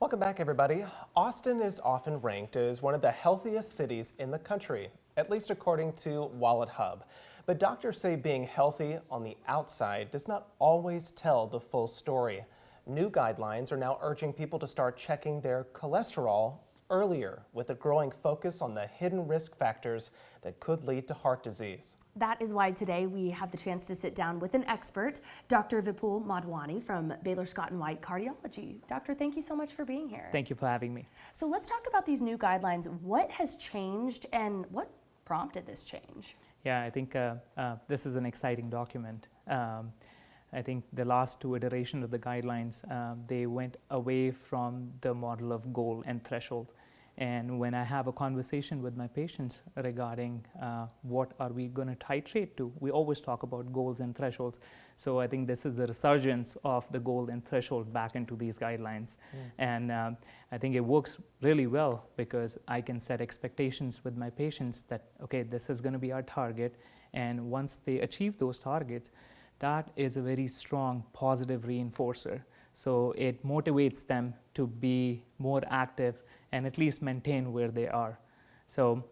Welcome back, everybody. Austin is often ranked as one of the healthiest cities in the country, at least according to WalletHub. But doctors say being healthy on the outside does not always tell the full story. New guidelines are now urging people to start checking their cholesterol earlier, with a growing focus on the hidden risk factors that could lead to heart disease. That is why today we have the chance to sit down with an expert, Dr. Vipul Madwhani from Baylor Scott White Cardiology. Doctor, thank you so much for being here. Thank you for having me. So let's talk about these new guidelines. What has changed and what prompted this change? Yeah, I think this is an exciting document. I think the last two iterations of the guidelines, they went away from the model of goal and threshold. And when I have a conversation with my patients regarding what are we going to titrate to, we always talk about goals and thresholds. So I think this is the resurgence of the goal and threshold back into these guidelines. And I think it works really well because I can set expectations with my patients that, okay, this is going to be our target. And once they achieve those targets, that is a very strong positive reinforcer. So it motivates them to be more active and at least maintain where they are. So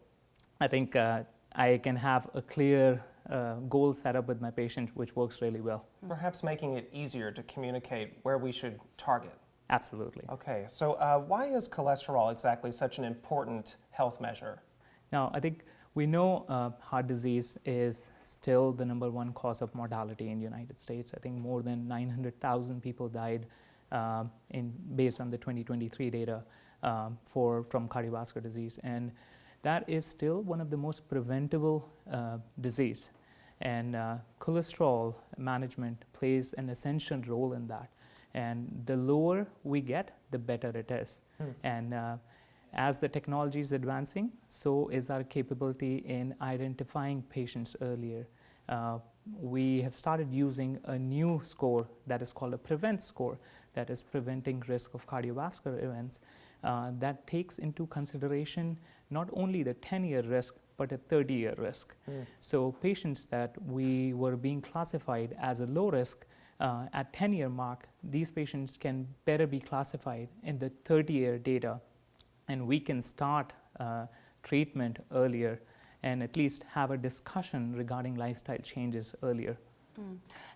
I think I can have a clear goal set up with my patient, which works really well. Perhaps making it easier to communicate where we should target. Absolutely. Okay, so why is cholesterol exactly such an important health measure? Now, I think we know heart disease is still the #1 cause of mortality in the United States. I think more than 900,000 people died based on the 2023 data from cardiovascular disease. And that is still one of the most preventable disease. And cholesterol management plays an essential role in that. And the lower we get, the better it is. And as the technology is advancing, so is our capability in identifying patients earlier. We have started using a new score that is called a PREVENT score, that is preventing risk of cardiovascular events, that takes into consideration not only the 10-year risk, but a 30-year risk. So patients that we were being classified as a low risk at 10-year mark, these patients can better be classified in the 30-year data, and we can start treatment earlier and at least have a discussion regarding lifestyle changes earlier.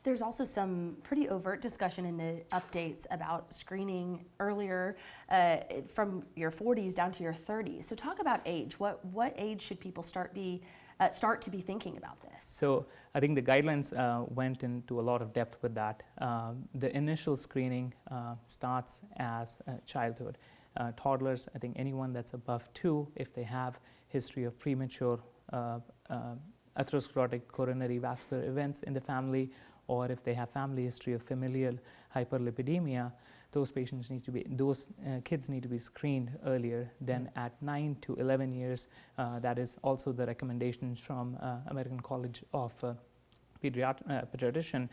There's also some pretty overt discussion in the updates about screening earlier from your 40s down to your 30s. So talk about age. What age should people start to be thinking about this? So I think the guidelines went into a lot of depth with that. The initial screening starts as childhood. Toddlers, I think anyone that's above 2, if they have history of premature atherosclerotic coronary vascular events in the family, or if they have family history of familial hyperlipidemia, those kids need to be screened earlier than at 9 to 11 years. That is also the recommendations from American College of Pediatrician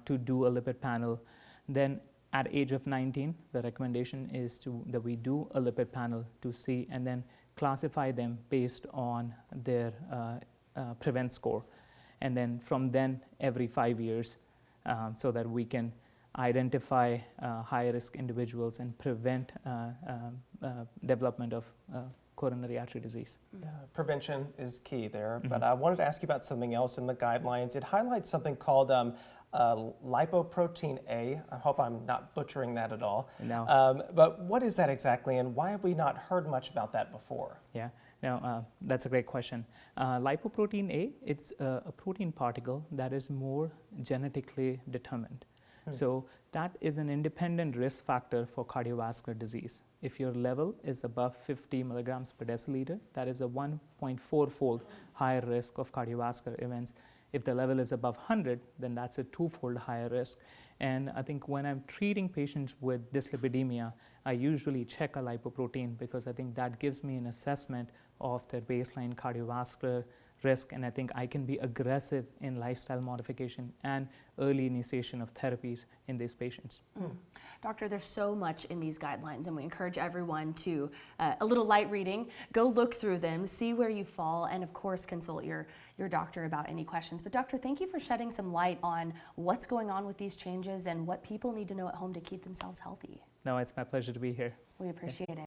to do a lipid panel. Then at age of 19, the recommendation is that we do a lipid panel to see and then classify them based on their PREVENT score. And then from then, every 5 years, so that we can identify high-risk individuals and prevent development of coronary artery disease. Prevention is key there, but I wanted to ask you about something else in the guidelines. It highlights something called Lipoprotein A. I hope I'm not butchering that at all. No. But what is that exactly, and why have we not heard much about that before? Yeah, no, that's a great question. Lipoprotein A, it's a protein particle that is more genetically determined. So that is an independent risk factor for cardiovascular disease. If your level is above 50 milligrams per deciliter, that is a 1.4-fold higher risk of cardiovascular events. If the level is above 100, then that's a 2-fold higher risk. And I think when I'm treating patients with dyslipidemia, I usually check a lipoprotein because I think that gives me an assessment of their baseline cardiovascular risk, and I think I can be aggressive in lifestyle modification and early initiation of therapies in these patients. Doctor, there's so much in these guidelines, and we encourage everyone to, a little light reading, go look through them, see where you fall, and of course consult your doctor about any questions. But doctor, thank you for shedding some light on what's going on with these changes and what people need to know at home to keep themselves healthy. No, it's my pleasure to be here. We appreciate it.